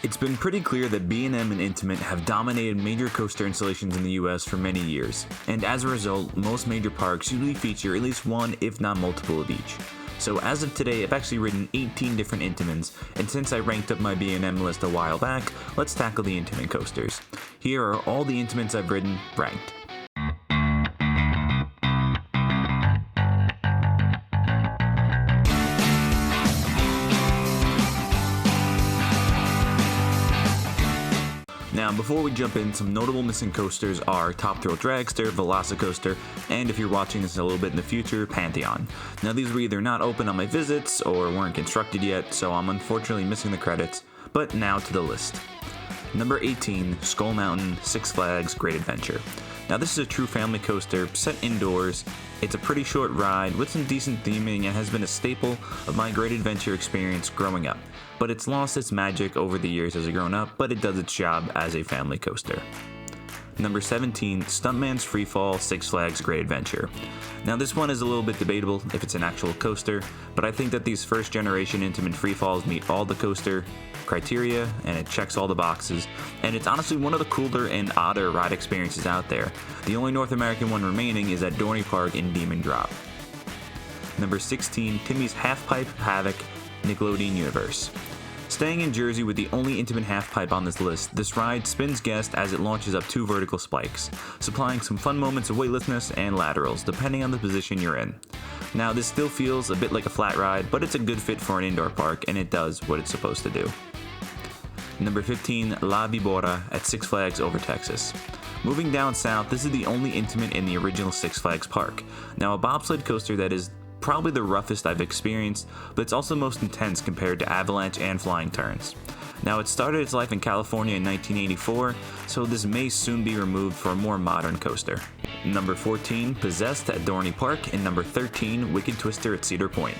It's been pretty clear that B&M and Intamin have dominated major coaster installations in the US for many years, and as a result, most major parks usually feature at least one, if not multiple of each. So as of today, I've actually ridden 18 different Intamins, and since I ranked up my B&M list a while back, let's tackle the Intamin coasters. Here are all the Intamins I've ridden, ranked. Now, before we jump in, some notable missing coasters are Top Thrill Dragster, Velocicoaster, and if you're watching this a little bit in the future, Pantheon. Now, these were either not open on my visits or weren't constructed yet, so I'm unfortunately missing the credits, but now to the list. Number 18, Skull Mountain, Six Flags Great Adventure. Now, this is a true family coaster set indoors. It's a pretty short ride with some decent theming and has been a staple of my Great Adventure experience growing up. But it's lost its magic over the years as a grown up, but it does its job as a family coaster. Number 17, Stuntmans Freefall, Six Flags Great Adventure. Now this one is a little bit debatable if it's an actual coaster, but I think that these first generation Intamin Freefalls meet all the coaster criteria and it checks all the boxes, and it's honestly one of the cooler and odder ride experiences out there. The only North American one remaining is at Dorney Park in Demon Drop. Number 16, Timmy's Halfpipe Havoc Nickelodeon Universe. Staying in Jersey with the only Intamin halfpipe on this list, this ride spins guests as it launches up 2 vertical spikes, supplying some fun moments of weightlessness and laterals, depending on the position you're in. Now, this still feels a bit like a flat ride, but it's a good fit for an indoor park, and it does what it's supposed to do. Number 15, La Vibora at Six Flags Over Texas. Moving down south, this is the only Intamin in the original Six Flags park. Now, a bobsled coaster that is probably the roughest I've experienced, but it's also most intense compared to avalanche and flying turns. Now, it started its life in California in 1984, so this may soon be removed for a more modern coaster. Number 14, Possessed at Dorney Park, and number 13, Wicked Twister at Cedar Point.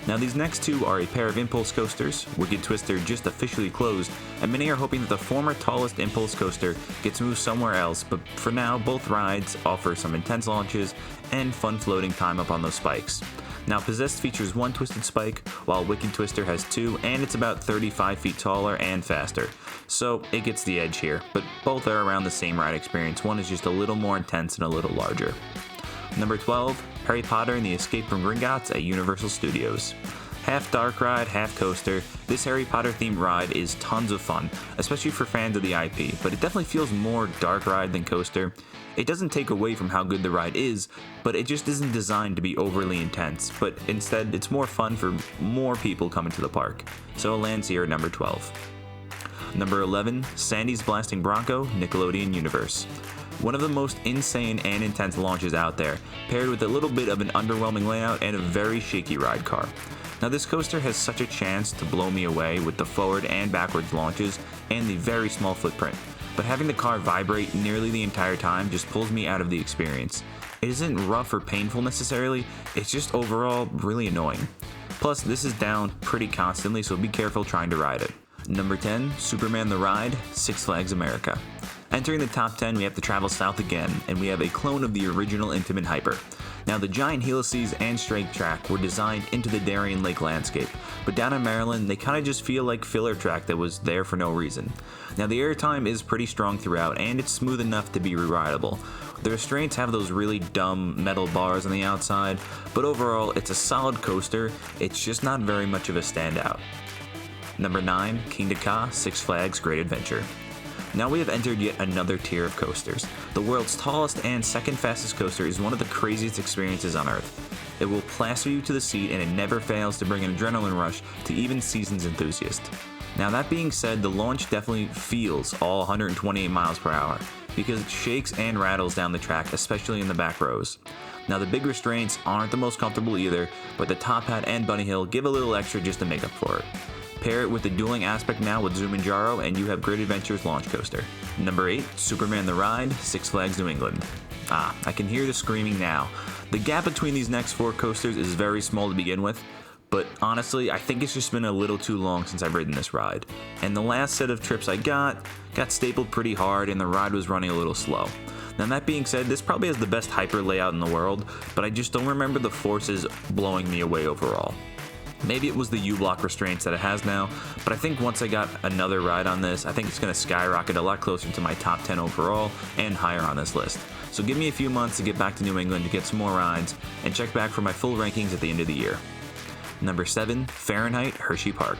Now, these next two are a pair of impulse coasters. Wicked Twister just officially closed, and many are hoping that the former tallest impulse coaster gets moved somewhere else, but for now, both rides offer some intense launches and fun floating time up on those spikes. Now, Possessed features 1 twisted spike, while Wicked Twister has 2, and it's about 35 feet taller and faster. So, it gets the edge here, but both are around the same ride experience. One is just a little more intense and a little larger. Number 12, Harry Potter and the Escape from Gringots at Universal Studios. Half dark ride, half coaster, this Harry Potter themed ride is tons of fun, especially for fans of the IP, but it definitely feels more dark ride than coaster. It doesn't take away from how good the ride is, but it just isn't designed to be overly intense, but instead it's more fun for more people coming to the park. So it lands here at number 12. Number 11, Sandy's Blasting Bronco, Nickelodeon Universe. One of the most insane and intense launches out there, paired with a little bit of an underwhelming layout and a very shaky ride car. Now, this coaster has such a chance to blow me away with the forward and backwards launches and the very small footprint, but having the car vibrate nearly the entire time just pulls me out of the experience. It isn't rough or painful necessarily, it's just overall really annoying. Plus, this is down pretty constantly, so be careful trying to ride it. Number 10, Superman the Ride, Six Flags America. Entering the top 10, we have to travel south again, and we have a clone of the original Intamin Hyper. Now, the giant helices and straight track were designed into the Darien Lake landscape, but down in Maryland, they kind of just feel like filler track that was there for no reason. Now, the airtime is pretty strong throughout, and it's smooth enough to be re-rideable. The restraints have those really dumb metal bars on the outside, but overall, it's a solid coaster. It's just not very much of a standout. Number 9, Kingda, Six Flags Great Adventure. Now we have entered yet another tier of coasters. The world's tallest and second fastest coaster is one of the craziest experiences on Earth. It will plaster you to the seat, and it never fails to bring an adrenaline rush to even seasoned enthusiasts. Now, that being said, the launch definitely feels all 128 miles per hour because it shakes and rattles down the track, especially in the back rows. Now, the big restraints aren't the most comfortable either, but the top hat and bunny hill give a little extra just to make up for it. Pair it with the dueling aspect now with Zumanjaro, and you have Great Adventure's launch coaster. Number 8, Superman the Ride, Six Flags New England. I can hear the screaming now. The gap between these next 4 coasters is very small to begin with, but honestly, I think it's just been a little too long since I've ridden this ride. And the last set of trips I got stapled pretty hard, and the ride was running a little slow. Now, that being said, this probably has the best hyper layout in the world, but I just don't remember the forces blowing me away overall. Maybe it was the U-block restraints that it has now, but I think once I got another ride on this, I think it's going to skyrocket a lot closer to my top 10 overall and higher on this list. So give me a few months to get back to New England to get some more rides, and check back for my full rankings at the end of the year. Number 7, Fahrenheit HersheyPark.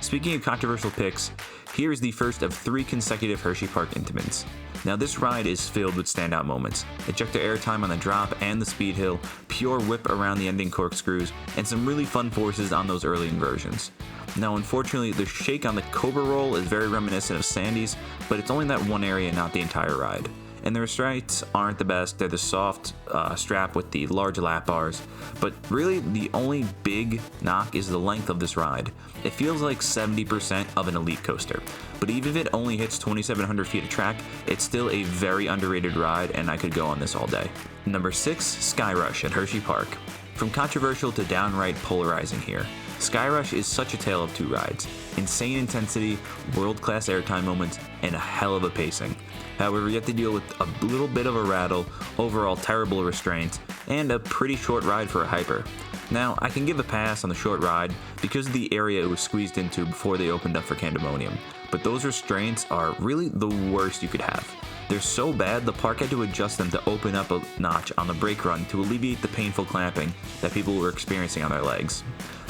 Speaking of controversial picks, here is the first of 3 consecutive HersheyPark Intimins. Now this ride is filled with standout moments. Ejector airtime on the drop and the speed hill, pure whip around the ending corkscrews, and some really fun forces on those early inversions. Now unfortunately, the shake on the Cobra roll is very reminiscent of Sandy's, but it's only that one area, not the entire ride. And the restraints aren't the best. They're the soft strap with the large lap bars, but really the only big knock is the length of this ride. It feels like 70% of an elite coaster, but even if it only hits 2,700 feet of track, it's still a very underrated ride, and I could go on this all day. Number 6, Skyrush at HersheyPark. From controversial to downright polarizing here, Skyrush is such a tale of two rides. Insane intensity, world-class airtime moments, and a hell of a pacing. However, you have to deal with a little bit of a rattle, overall terrible restraints, and a pretty short ride for a hyper. Now, I can give a pass on the short ride because of the area it was squeezed into before they opened up for Pandemonium, but those restraints are really the worst you could have. They're so bad, the park had to adjust them to open up a notch on the brake run to alleviate the painful clamping that people were experiencing on their legs.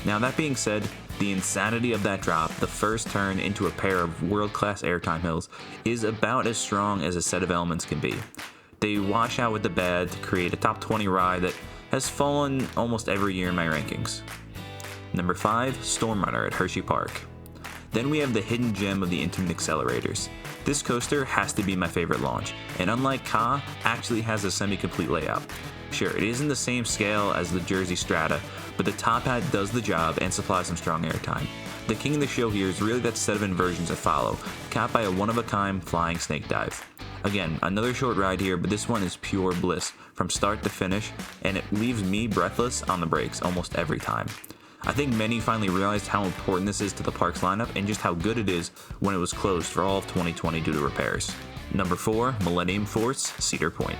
Now that being said, the insanity of that drop, the first turn into a pair of world-class airtime hills, is about as strong as a set of elements can be. They wash out with the bad to create a top 20 ride that has fallen almost every year in my rankings. Number 5, Stormrunner at HersheyPark. Then we have the hidden gem of the Intamin accelerators. This coaster has to be my favorite launch, and unlike Ka, actually has a semi-complete layout. Sure, it isn't the same scale as the Jersey Strata, but the top hat does the job and supplies some strong airtime. The king of the show here is really that set of inversions that follow, capped by a one-of-a-kind flying snake dive. Again, another short ride here, but this one is pure bliss from start to finish, and it leaves me breathless on the brakes almost every time. I think many finally realized how important this is to the park's lineup and just how good it is when it was closed for all of 2020 due to repairs. Number 4, Millenium Force, Cedar Point.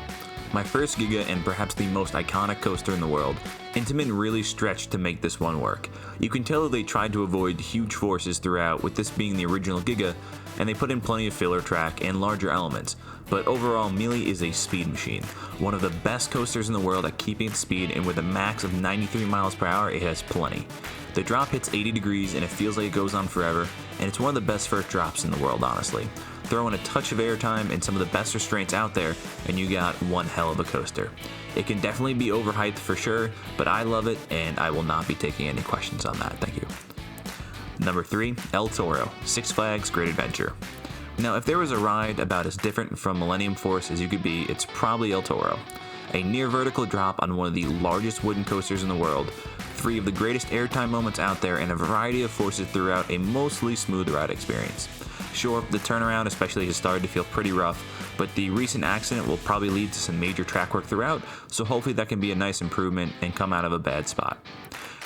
My first giga and perhaps the most iconic coaster in the world, Intamin really stretched to make this one work. You can tell that they tried to avoid huge forces throughout, with this being the original giga, and they put in plenty of filler track and larger elements, but overall Mealy is a speed machine. One of the best coasters in the world at keeping its speed, and with a max of 93 miles per hour, it has plenty. The drop hits 80 degrees and it feels like it goes on forever, and it's one of the best first drops in the world, honestly. Throw in a touch of airtime and some of the best restraints out there, and you got one hell of a coaster. It can definitely be overhyped for sure, but I love it, and I will not be taking any questions on that. Thank you. Number 3, El Toro, Six Flags Great Adventure. Now, if there was a ride about as different from Millenium Force as you could be, it's probably El Toro. A near vertical drop on one of the largest wooden coasters in the world, 3 of the greatest airtime moments out there, and a variety of forces throughout a mostly smooth ride experience. Sure, the turnaround especially has started to feel pretty rough, but the recent accident will probably lead to some major track work throughout, so hopefully that can be a nice improvement and come out of a bad spot.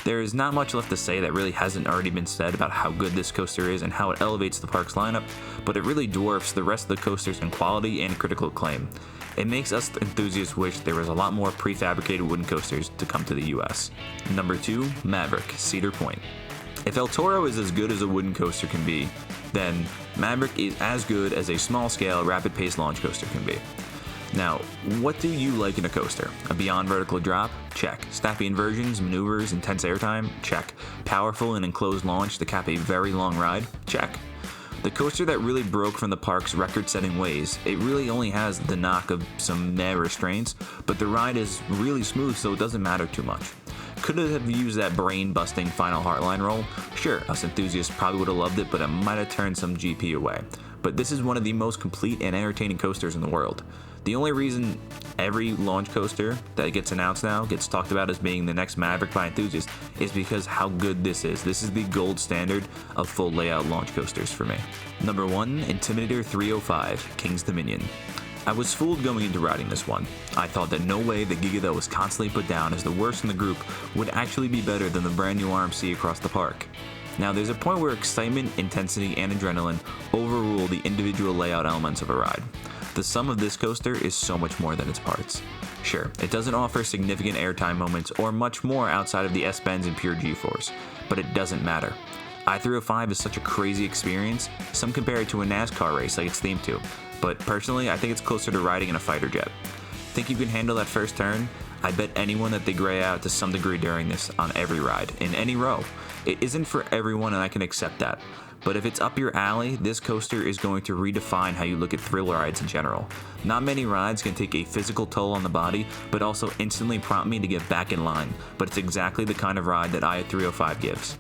There is not much left to say that really hasn't already been said about how good this coaster is and how it elevates the park's lineup, but it really dwarfs the rest of the coasters in quality and critical acclaim. It makes us enthusiasts wish there was a lot more prefabricated wooden coasters to come to the US. Number 2, Maverick, Cedar Point. If El Toro is as good as a wooden coaster can be, then Maverick is as good as a small-scale, rapid-paced launch coaster can be. Now, what do you like in a coaster? A beyond vertical drop? Check. Snappy inversions, maneuvers, intense airtime? Check. Powerful and enclosed launch to cap a very long ride? Check. The coaster that really broke from the park's record-setting ways, it really only has the knock of some meh restraints, but the ride is really smooth, so it doesn't matter too much. Could it have used that brain-busting final Heartline roll? Sure, us enthusiasts probably would have loved it, but it might have turned some GP away. But this is one of the most complete and entertaining coasters in the world. The only reason every launch coaster that gets announced now gets talked about as being the next Maverick by enthusiasts is because how good this is. This is the gold standard of full layout launch coasters for me. Number 1, Intimidator 305, King's Dominion. I was fooled going into riding this one. I thought that no way the giga that was constantly put down as the worst in the group would actually be better than the brand new RMC across the park. Now there's a point where excitement, intensity, and adrenaline overrule the individual layout elements of a ride. The sum of this coaster is so much more than its parts. Sure, it doesn't offer significant airtime moments or much more outside of the S-bends and pure G-force, but it doesn't matter. I-305 is such a crazy experience, some compare it to a NASCAR race like it's themed to, but personally I think it's closer to riding in a fighter jet. Think you can handle that first turn? I bet anyone that they gray out to some degree during this on every ride, in any row. It isn't for everyone and I can accept that. But if it's up your alley, this coaster is going to redefine how you look at thrill rides in general. Not many rides can take a physical toll on the body, but also instantly prompt me to get back in line, but it's exactly the kind of ride that I-305 gives.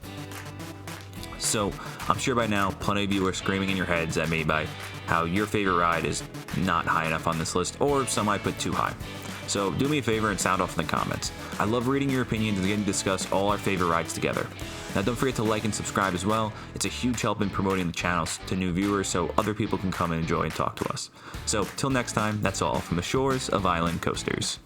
So, I'm sure by now plenty of you are screaming in your heads at me by how your favorite ride is not high enough on this list, or some I put too high. So do me a favor and sound off in the comments. I love reading your opinions and getting to discuss all our favorite rides together. Now don't forget to like and subscribe as well. It's a huge help in promoting the channel to new viewers so other people can come and enjoy and talk to us. So till next time, that's all from the shores of Island Coasters.